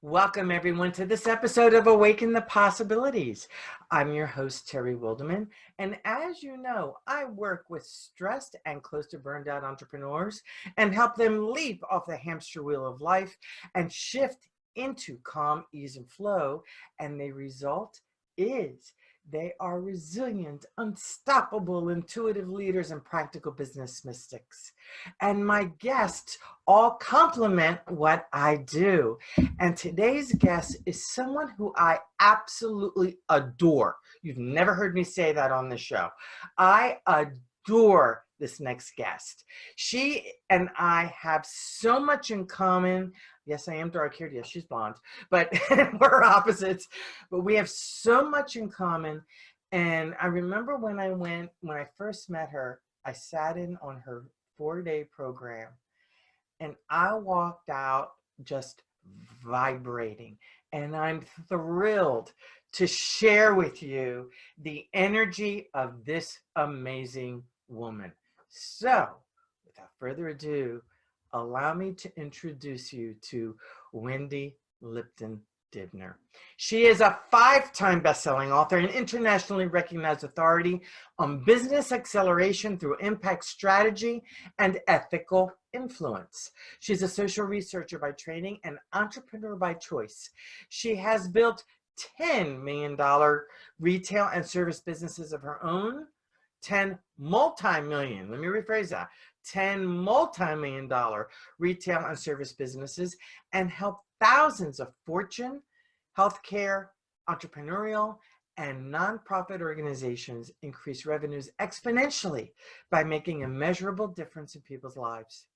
Welcome, everyone, to this episode of Awaken the Possibilities. I'm your host, Terry Wildemann, and as you know, I work with stressed and close to burned out entrepreneurs and help them leap off the hamster wheel of life and shift into calm, ease, and flow, and the result is they are resilient, unstoppable, intuitive leaders and practical business mystics. And my guests all complement what I do. And today's guest is someone who I absolutely adore. You've never heard me say that on the show. I adore this next guest. She and I have so much in common. Yes, I am dark-haired. Yes, she's blonde, but we're opposites. But we have so much in common. And I remember when I first met her, I sat in on her 4-day program, and I walked out just vibrating. And I'm thrilled to share with you the energy of this amazing woman. So, without further ado, allow me to introduce you to Wendy Lipton-Dibner. She is a 5-time best-selling author and internationally recognized authority on business acceleration through impact strategy and ethical influence. She's a social researcher by training and entrepreneur by choice. She has built $10 million retail and service businesses of her own, 10 multi-million, let me rephrase that, 10 multi-million-dollar retail and service businesses, and help thousands of Fortune, healthcare, entrepreneurial, and nonprofit organizations increase revenues exponentially by making a measurable difference in people's lives.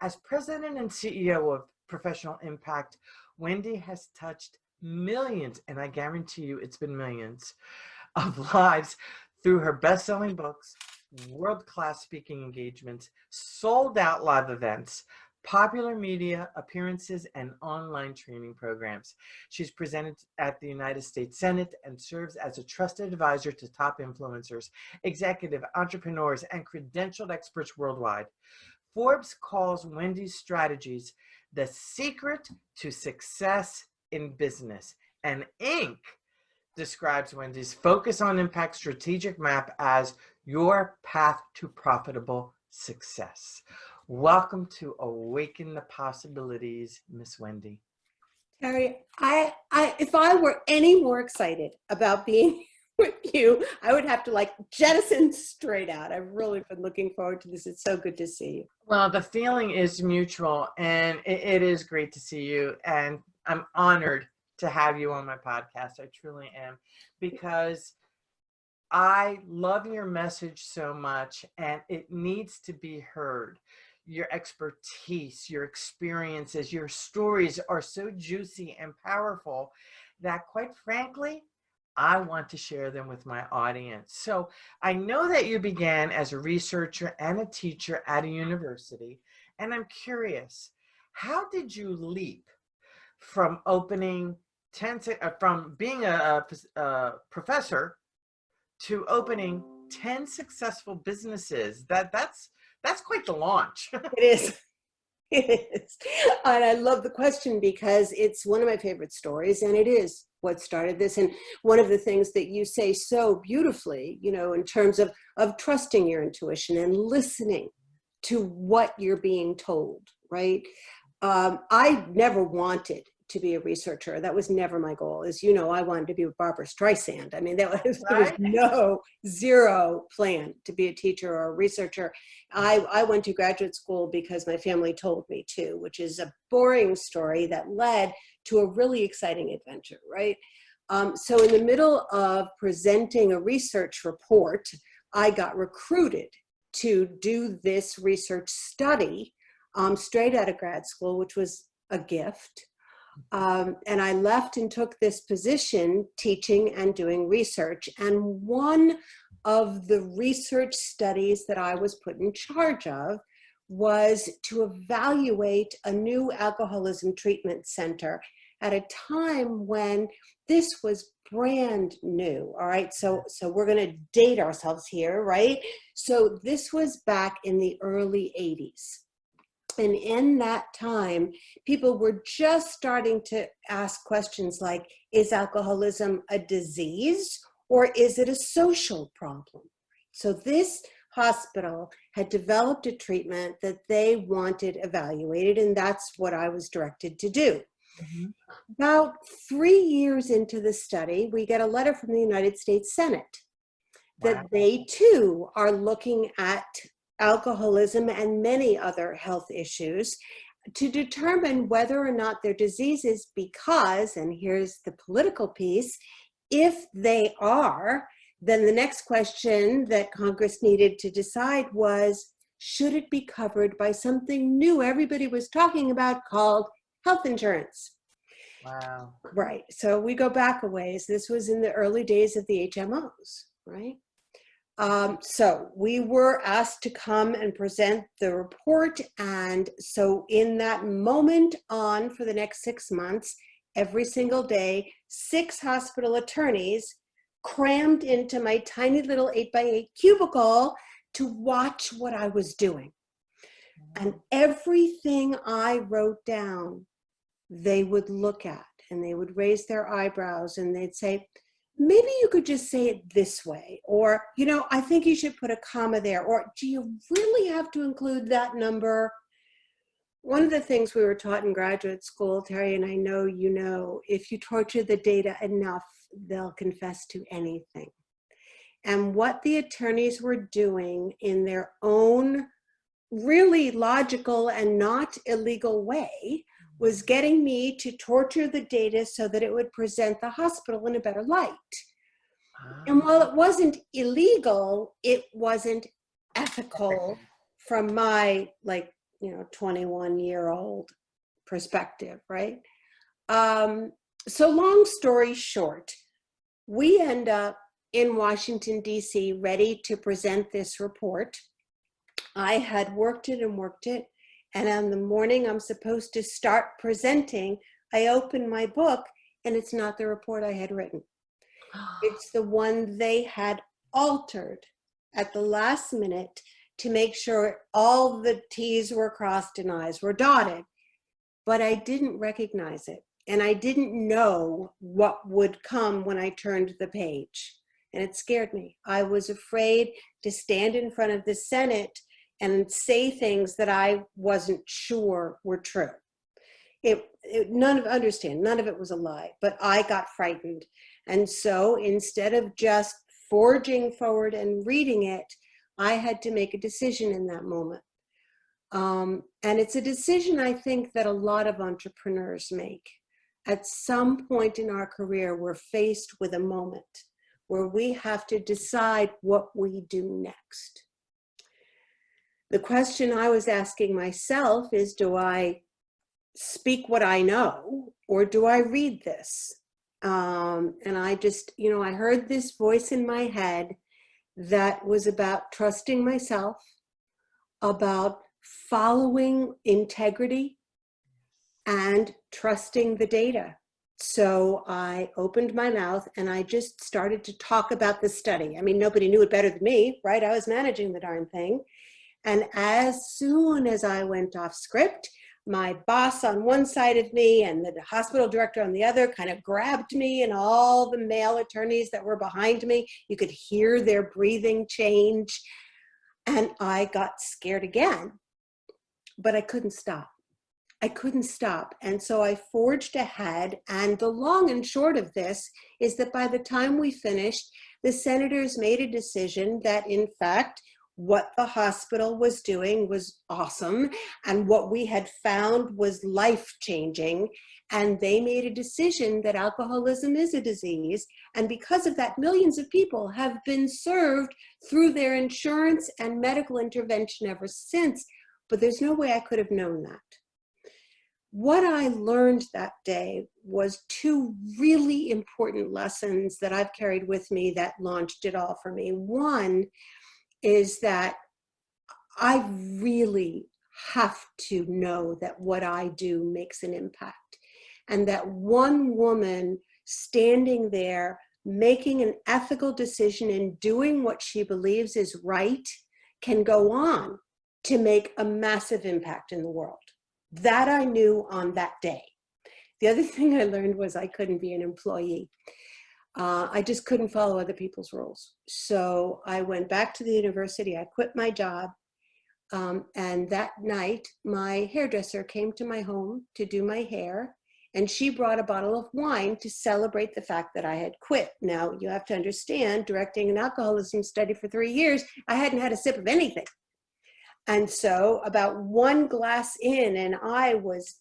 As president and CEO of Professional Impact, Wendy has touched millions, and I guarantee you it's been millions, of lives through her best-selling books, world-class speaking engagements, sold-out live events, popular media appearances, and online training programs. She's presented at the United States Senate and serves as a trusted advisor to top influencers, executive entrepreneurs, and credentialed experts worldwide. Forbes calls Wendy's strategies the secret to success in business, and Inc. describes Wendy's focus on impact strategic map as your path to profitable success. Welcome to Awaken the Possibilities, Miss Wendy. Terry, if I were any more excited about being with you, I would have to jettison straight out. I've really been looking forward to this. It's so good to see you. Well, the feeling is mutual, and it is great to see you. And I'm honored to have you on my podcast. I truly am, because I love your message so much, and it needs to be heard. Your expertise, your experiences, your stories are so juicy and powerful that, quite frankly, I want to share them with my audience. So I know that you began as a researcher and a teacher at a university, and I'm curious, how did you leap from from being a professor to opening 10 successful businesses? That's quite the launch. It is. It is. And I love the question because it's one of my favorite stories, and it is what started this. And one of the things that you say so beautifully, in terms of trusting your intuition and listening to what you're being told, right? I never wanted to be a researcher. That was never my goal. As you know, I wanted to be with Barbara Streisand. I mean, there was zero plan to be a teacher or a researcher. I went to graduate school because my family told me to, which is a boring story that led to a really exciting adventure, right? So in the middle of presenting a research report, I got recruited to do this research study straight out of grad school, which was a gift. And I left and took this position teaching and doing research. And one of the research studies that I was put in charge of was to evaluate a new alcoholism treatment center at a time when this was brand new. All right. So we're going to date ourselves here, right? So this was back in the early 80s. And in that time, people were just starting to ask questions like, is alcoholism a disease or is it a social problem? So this hospital had developed a treatment that they wanted evaluated, and that's what I was directed to do. Mm-hmm. About 3 years into the study, we get a letter from the United States Senate that Wow. they too are looking at alcoholism and many other health issues to determine whether or not they're diseases because, and here's the political piece, if they are, then the next question that Congress needed to decide was, should it be covered by something new everybody was talking about called health insurance? Wow. Right. So we go back a ways. This was in the early days of the HMOs, right? So we were asked to come and present the report. And so in that moment on for the next 6 months, every single day, 6 hospital attorneys crammed into my tiny little 8x8 cubicle to watch what I was doing. And everything I wrote down, they would look at and they would raise their eyebrows and they'd say, maybe you could just say it this way, or, I think you should put a comma there, or do you really have to include that number? One of the things we were taught in graduate school, Terry, and I know you know, if you torture the data enough, they'll confess to anything. And what the attorneys were doing in their own really logical and not illegal way was getting me to torture the data so that it would present the hospital in a better light. And while it wasn't illegal, it wasn't ethical from my 21-year-old perspective, right? So long story short, we end up in Washington, D.C., ready to present this report. I had worked it. And on the morning I'm supposed to start presenting, I open my book and it's not the report I had written. It's the one they had altered at the last minute to make sure all the T's were crossed and I's were dotted. But I didn't recognize it. And I didn't know what would come when I turned the page. And it scared me. I was afraid to stand in front of the Senate and say things that I wasn't sure were true. None of it was a lie, but I got frightened. And so instead of just forging forward and reading it, I had to make a decision in that moment. And it's a decision I think that a lot of entrepreneurs make. At some point in our career, we're faced with a moment where we have to decide what we do next. The question I was asking myself is, do I speak what I know or do I read this? And I just, I heard this voice in my head that was about trusting myself, about following integrity and trusting the data. So I opened my mouth and I just started to talk about the study. I mean, nobody knew it better than me, right? I was managing the darn thing. And as soon as I went off script, my boss on one side of me and the hospital director on the other kind of grabbed me, and all the male attorneys that were behind me, you could hear their breathing change. And I got scared again, but I couldn't stop. And so I forged ahead. And the long and short of this is that by the time we finished, the senators made a decision that, in fact, what the hospital was doing was awesome, and what we had found was life-changing. And they made a decision that alcoholism is a disease. And because of that, millions of people have been served through their insurance and medical intervention ever since. But there's no way I could have known that. What I learned that day was 2 really important lessons that I've carried with me that launched it all for me. One is that I really have to know that what I do makes an impact, and that one woman standing there making an ethical decision and doing what she believes is right can go on to make a massive impact in the world. That I knew on that day. The other thing I learned was I couldn't be an employee. I just couldn't follow other people's rules. So I went back to the university, I quit my job, and that night my hairdresser came to my home to do my hair, and she brought a bottle of wine to celebrate the fact that I had quit. Now, you have to understand, directing an alcoholism study for 3 years, I hadn't had a sip of anything. And so about one glass in, and I was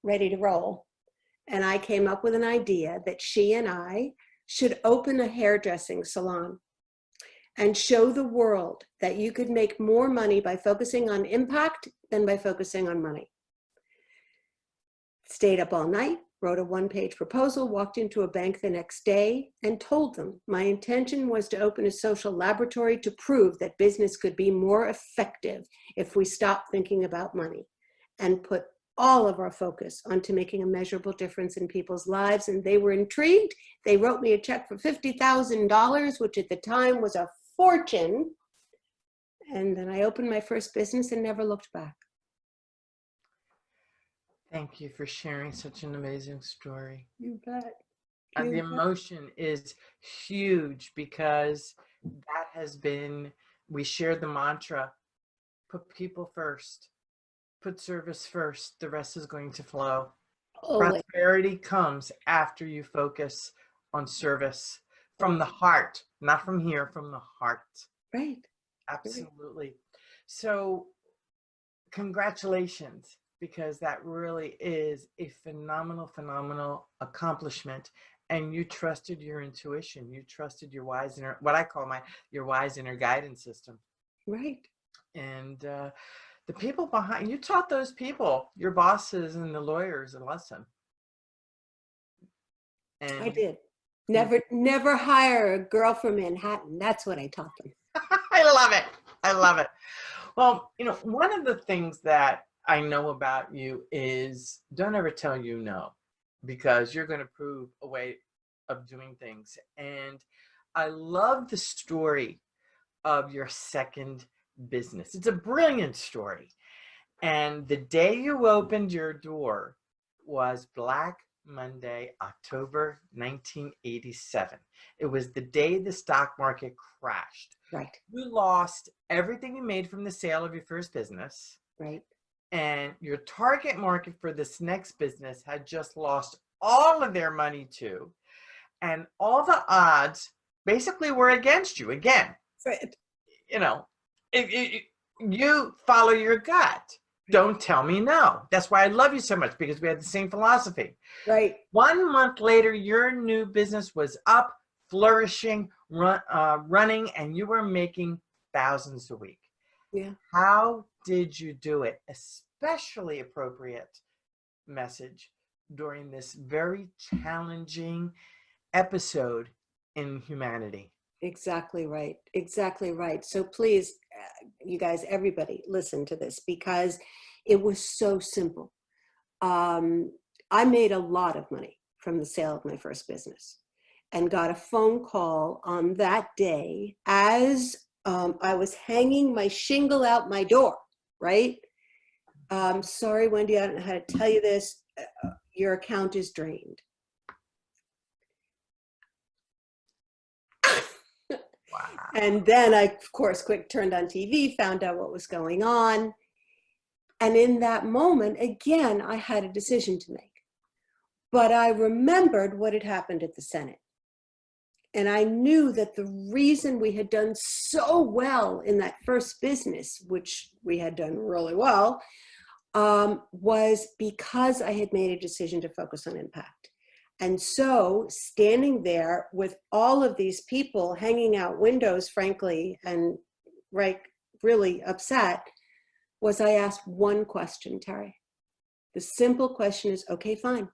ready to roll. And I came up with an idea that she and I should open a hairdressing salon and show the world that you could make more money by focusing on impact than by focusing on money. Stayed up all night, wrote a one-page proposal, walked into a bank the next day and told them my intention was to open a social laboratory to prove that business could be more effective if we stopped thinking about money and put all of our focus onto making a measurable difference in people's lives. And they were intrigued. They wrote me a check for $50,000, which at the time was a fortune. And then I opened my first business and never looked back. Thank you for sharing such an amazing story. You bet. And the emotion is huge because that has been, we shared the mantra, put people first, put service first, the rest is going to flow. Always. Prosperity comes after you focus on service from the heart, not from here, from the heart. Right. Absolutely. So congratulations, because that really is a phenomenal accomplishment. And you trusted your intuition. You trusted your wise inner, what I call your wise inner guidance system. Right. And the people behind, you taught those people, your bosses and the lawyers, a lesson. And I did. Never hire a girl from Manhattan. That's what I taught them. I love it. I love it. Well, one of the things that I know about you is don't ever tell you no, because you're going to prove a way of doing things. And I love the story of your second business. It's a brilliant story. And the day you opened your door was Black Monday, October 1987. It was the day the stock market crashed. Right. You lost everything you made from the sale of your first business. Right. And your target market for this next business had just lost all of their money too. And all the odds basically were against you again. Right. You follow your gut. Don't tell me no. That's why I love you so much, because we had the same philosophy. Right. 1 month later, your new business was up, flourishing, running, and you were making thousands a week. Yeah. How did you do it? Especially appropriate message during this very challenging episode in humanity. Exactly right. Exactly right. So please, you guys, everybody, listen to this, because it was so simple. I made a lot of money from the sale of my first business and got a phone call on that day as I was hanging my shingle out my door, right? Sorry, Wendy, I don't know how to tell you this. Your account is drained. Wow. And then I, of course, quick turned on TV, found out what was going on. And in that moment, again, I had a decision to make. But I remembered what had happened at the Senate. And I knew that the reason we had done so well in that first business, which we had done really well, was because I had made a decision to focus on impact. And so standing there with all of these people hanging out windows, frankly, and really upset, was I asked one question, Terry. The simple question is, okay, fine.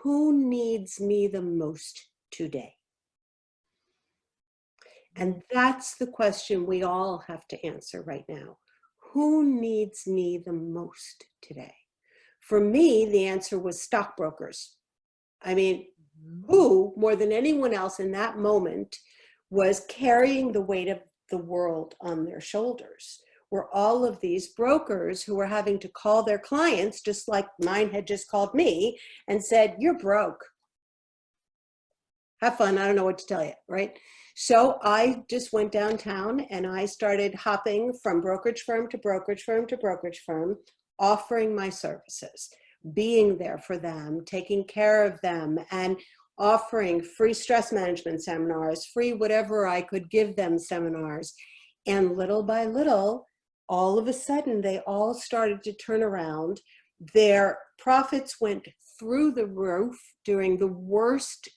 Who needs me the most today? And that's the question we all have to answer right now. Who needs me the most today? For me, the answer was stockbrokers. I mean, who, more than anyone else in that moment, was carrying the weight of the world on their shoulders, were all of these brokers who were having to call their clients, just like mine had just called me, and said, "You're broke. Have fun. I don't know what to tell you," right? So I just went downtown and I started hopping from brokerage firm to brokerage firm to brokerage firm, offering my services, being there for them, taking care of them, and offering free stress management seminars, free whatever I could give them seminars. And little by little, all of a sudden, they all started to turn around. Their profits went through the roof during the worst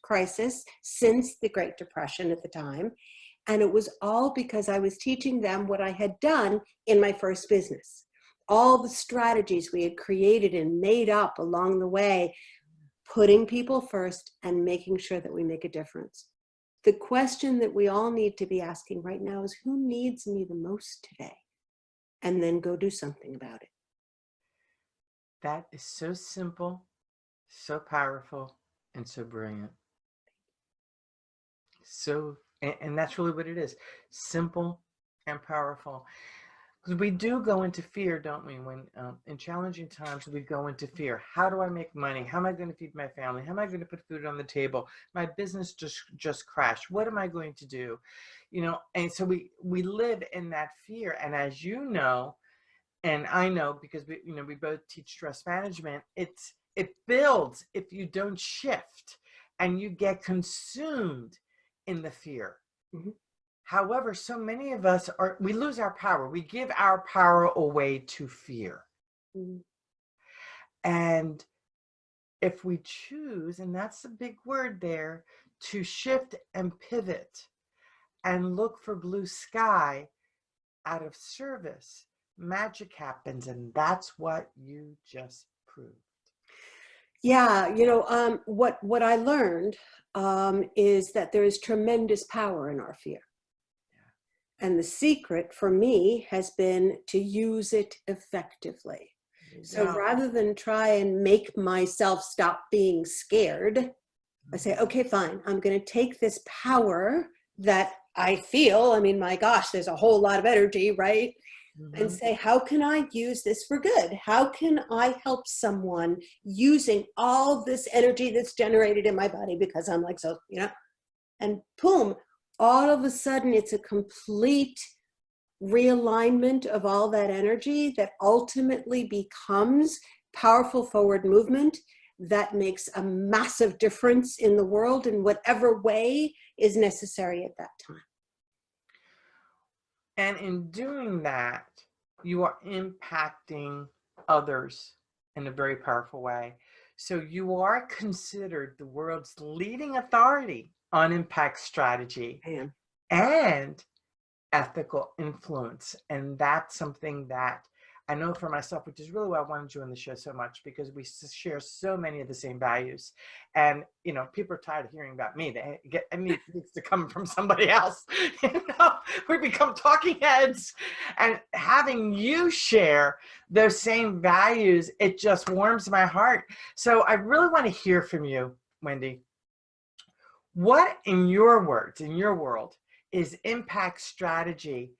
crisis since the Great Depression at the time. And it was all because I was teaching them what I had done in my first business. All the strategies we had created and made up along the way, putting people first and making sure that we make a difference. The question that we all need to be asking right now is, who needs me the most today? And then go do something about it. That is so simple, so powerful, and so brilliant. So, and that's really what it is. Simple and powerful. Because we do go into fear, don't we? When in challenging times, we go into fear. How do I make money? How am I going to feed my family? How am I going to put food on the table? My business just crashed. What am I going to do? You know, and so we live in that fear. And as you know, and I know, because we both teach stress management, it builds if you don't shift and you get consumed in the fear. Mm-hmm. However, so many of us we lose our power. We give our power away to fear. Mm-hmm. And if we choose, and that's a big word there, to shift and pivot and look for blue sky out of service, magic happens. And that's what you just proved. Yeah, what I learned is that there is tremendous power in our fear. And the secret for me has been to use it effectively. So rather than try and make myself stop being scared, I say, okay, fine, I'm going to take this power that I feel. I mean, my gosh, there's a whole lot of energy, right? Mm-hmm. And say, how can I use this for good? How can I help someone using all this energy that's generated in my body because I'm like, so, and boom, all of a sudden it's a complete realignment of all that energy that ultimately becomes powerful forward movement that makes a massive difference in the world in whatever way is necessary at that time. And in doing that, you are impacting others in a very powerful way. So you are considered the world's leading authority on impact strategy and ethical influence. And that's something that I know for myself, which is really why I wanted you on the show so much, because we share so many of the same values. And, people are tired of hearing about me. It needs to come from somebody else. We become talking heads, and having you share those same values, it just warms my heart. So I really want to hear from you, Wendy. What, in your words, in your world, is impact strategy?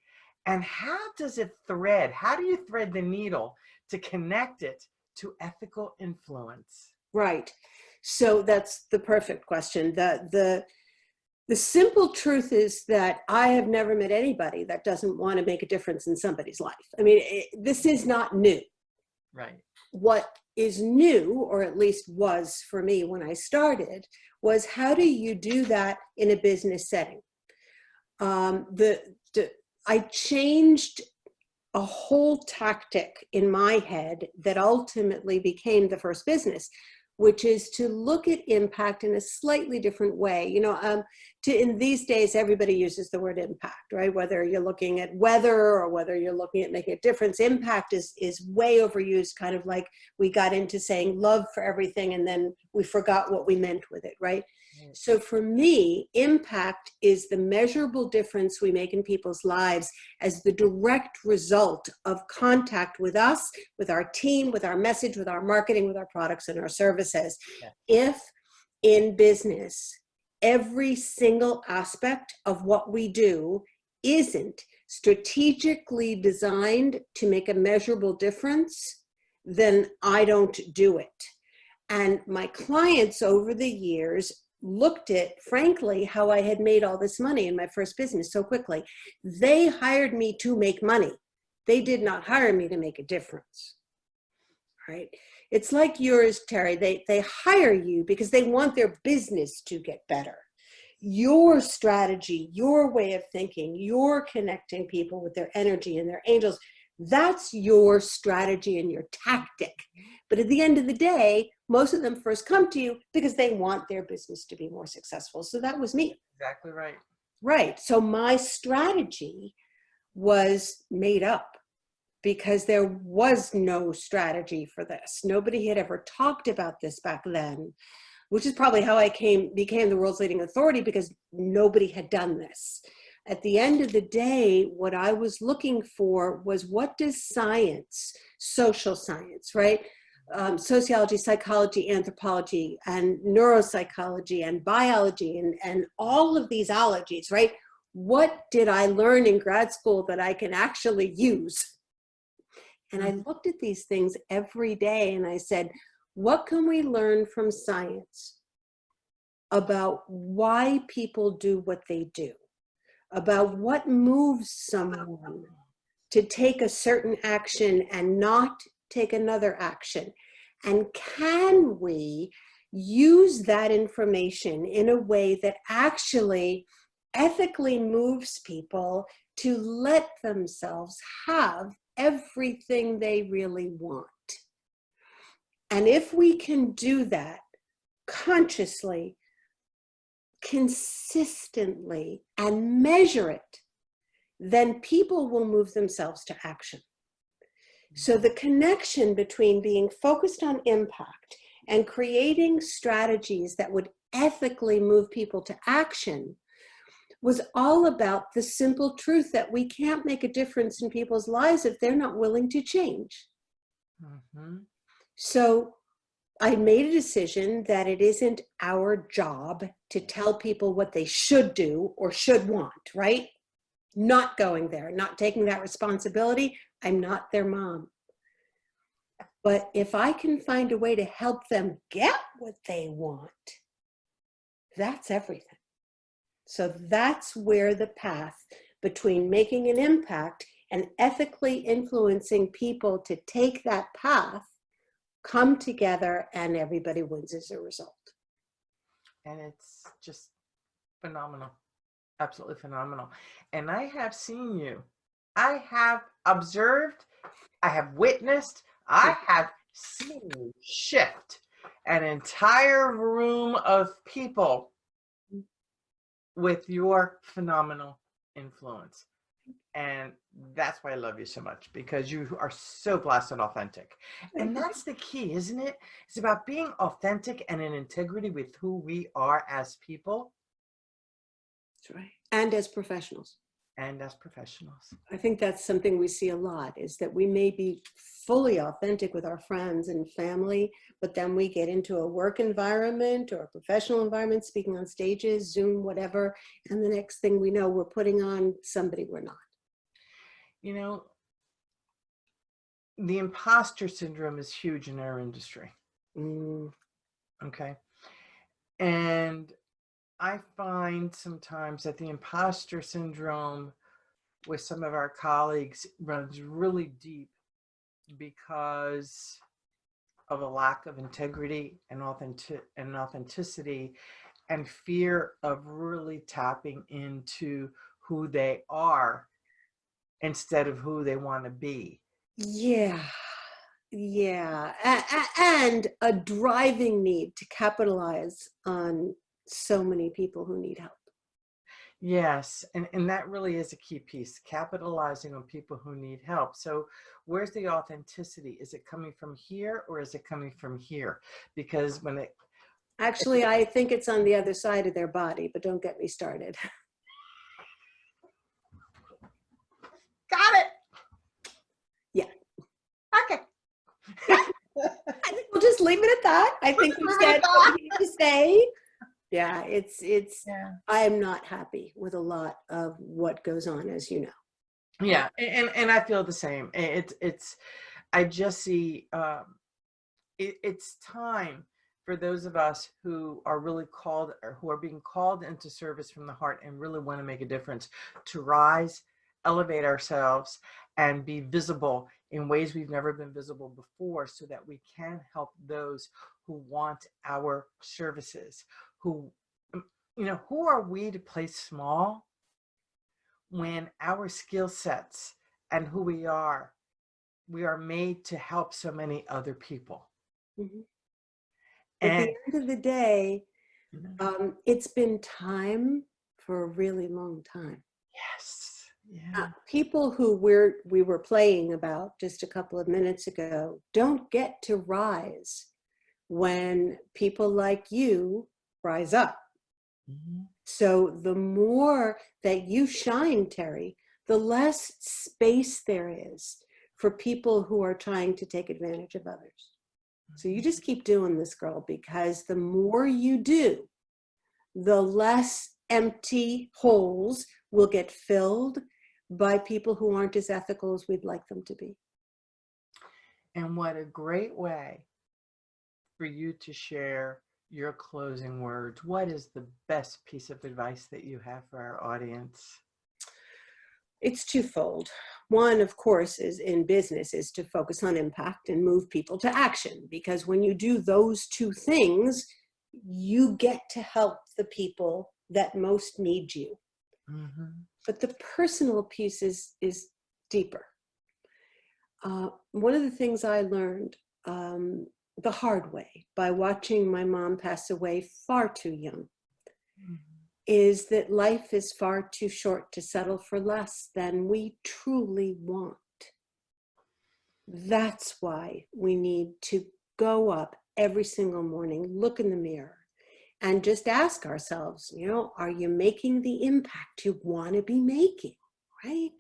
And how do you thread the needle to connect it to ethical influence? Right. So that's the perfect question. The simple truth is that I have never met anybody that doesn't want to make a difference in somebody's life. I mean, this is not new. Right. What is new, or at least was for me when I started, was how do you do that in a business setting? I changed a whole tactic in my head that ultimately became the first business, which is to look at impact in a slightly different way. In these days, everybody uses the word impact, right? Whether you're looking at weather or whether you're looking at making a difference, impact is way overused, kind of like we got into saying love for everything and then we forgot what we meant with it, right? So for me, impact is the measurable difference we make in people's lives as the direct result of contact with us, with our team, with our message, with our marketing, with our products and our services. Yeah. If in business, every single aspect of what we do isn't strategically designed to make a measurable difference, then I don't do it. And my clients over the years looked at, frankly, how I had made all this money in my first business so quickly. They hired me to make money. They did not hire me to make a difference, right? It's like yours, Terry. They hire you because they want their business to get better. Your strategy, your way of thinking, your connecting people with their energy and their angels, that's your strategy and your tactic. But at the end of the day, most of them first come to you because they want their business to be more successful. So that was me. Exactly right. Right. So my strategy was made up because there was no strategy for this. Nobody had ever talked about this back then, which is probably how I became the world's leading authority, because nobody had done this. At the end of the day, what I was looking for was, what does science, social science, right? Sociology, psychology, anthropology, and neuropsychology, and biology, and all of these ologies, right? What did I learn in grad school that I can actually use? And I looked at these things every day and I said, what can we learn from science about why people do what they do? About what moves someone to take a certain action and not take another action? And can we use that information in a way that actually ethically moves people to let themselves have everything they really want? And if we can do that consciously, consistently, and measure it, then people will move themselves to action. So the connection between being focused on impact and creating strategies that would ethically move people to action was all about the simple truth that we can't make a difference in people's lives if they're not willing to change. Mm-hmm. So I made a decision that it isn't our job to tell people what they should do or should want, right? Not going there, not taking that responsibility. I'm not their mom. But if I can find a way to help them get what they want, that's everything. So that's where the path between making an impact and ethically influencing people to take that path come together, and everybody wins as a result. And it's just phenomenal. Absolutely phenomenal. And I have seen you. I have observed, I have witnessed, I have seen you shift an entire room of people with your phenomenal influence. And that's why I love you so much, because you are so blessed and authentic. And that's the key, isn't it? It's about being authentic and in integrity with who we are as people. That's right. And as professionals. And as professionals. I think that's something we see a lot, is that we may be fully authentic with our friends and family, but then we get into a work environment or a professional environment, speaking on stages, Zoom, whatever, and the next thing we know, we're putting on somebody we're not. You know, the imposter syndrome is huge in our industry. Okay. And I find sometimes that the imposter syndrome with some of our colleagues runs really deep because of a lack of integrity and authenticity and fear of really tapping into who they are instead of who they want to be. Yeah. And a driving need to capitalize on so many people who need help. Yes, and that really is a key piece, capitalizing on people who need help. So where's the authenticity? Is it coming from here or is it coming from here? Because when it... Actually, I think it's on the other side of their body, but don't get me started. Got it. Yeah. Okay. I think we'll just leave it at that. I think we've said what we need to say. Yeah, Yeah. I am not happy with a lot of what goes on, as you know. Yeah. And I feel the same. I just see, it's time for those of us who are really called, or who are being called into service from the heart and really want to make a difference, to rise, elevate ourselves, and be visible in ways we've never been visible before, so that we can help those who want our services. Who, who are we to play small when our skill sets and who we are made to help so many other people. Mm-hmm. At And the end of the day, it's been time for a really long time. yes, yeah. People who we were playing about just a couple of minutes ago don't get to rise when people like you rise up. Mm-hmm. So the more that you shine, Terry, the less space there is for people who are trying to take advantage of others. So you just keep doing this, girl, because the more you do, the less empty holes will get filled by people who aren't as ethical as we'd like them to be. And what a great way for you to share your closing words. What is the best piece of advice that you have for our audience? It's twofold. One, of course, is in business, is to focus on impact and move people to action. Because when you do those two things, you get to help the people that most need you. Mm-hmm. But the personal piece is deeper. One of the things I learned the hard way by watching my mom pass away far too young, mm-hmm, is that life is far too short to settle for less than we truly want. That's why we need to go up every single morning, look in the mirror, and just ask ourselves, are you making the impact you want to be making, right?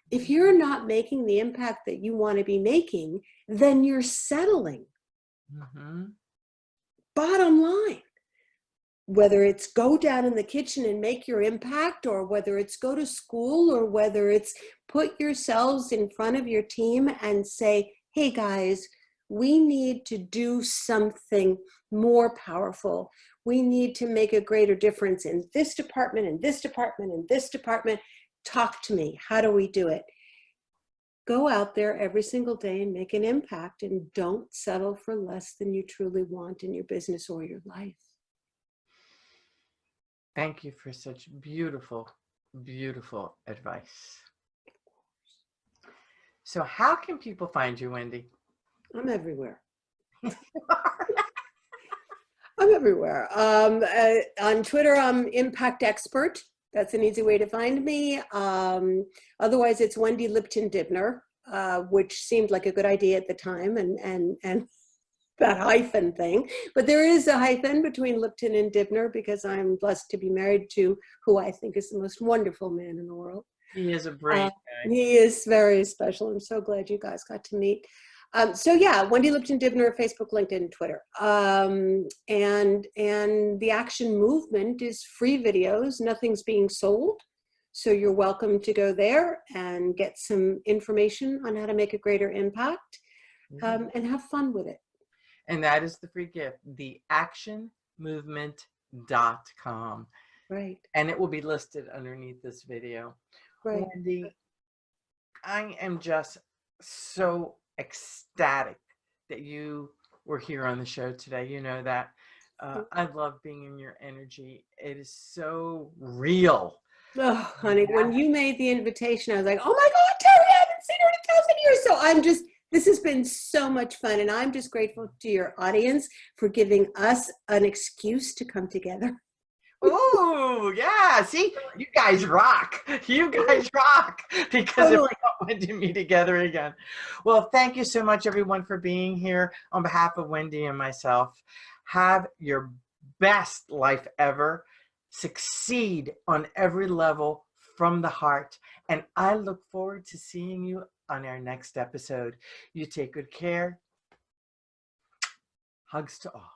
If you're not making the impact that you want to be making, then you're settling. Mm-hmm. Bottom line. Whether it's go down in the kitchen and make your impact, or whether it's go to school, or whether it's put yourselves in front of your team and say, hey guys, we need to do something more powerful. We need to make a greater difference in this department, and this department, and this department. Talk to me. How do we do it? Go out there every single day and make an impact, and don't settle for less than you truly want in your business or your life. Thank you for such beautiful, beautiful advice. So how can people find you, Wendy? I'm everywhere. I'm everywhere. On Twitter, I'm Impact Expert. That's an easy way to find me. Otherwise, it's Wendy Lipton-Dibner, which seemed like a good idea at the time, and that hyphen thing. But there is a hyphen between Lipton and Dibner, because I'm blessed to be married to who I think is the most wonderful man in the world. He is a great guy. He is very special. I'm so glad you guys got to meet. So yeah, Wendy Lipton-Dibner, Facebook, LinkedIn, Twitter. And the Action Movement is free videos. Nothing's being sold. So you're welcome to go there and get some information on how to make a greater impact, and have fun with it. And that is the free gift, theactionmovement.com. Right. And it will be listed underneath this video. Right. Wendy, I am just so ecstatic that you were here on the show today. You know that. I love being in your energy. It is so real. Oh, honey, when you made the invitation, I was like, oh my God, Terry, I haven't seen her in 1,000 years. So this has been so much fun. And I'm just grateful to your audience for giving us an excuse to come together. Oh, yeah. See, you guys rock. You guys rock. Because if we don't want to meet together again. Well, thank you so much, everyone, for being here. On behalf of Wendy and myself, have your best life ever. Succeed on every level from the heart. And I look forward to seeing you on our next episode. You take good care. Hugs to all.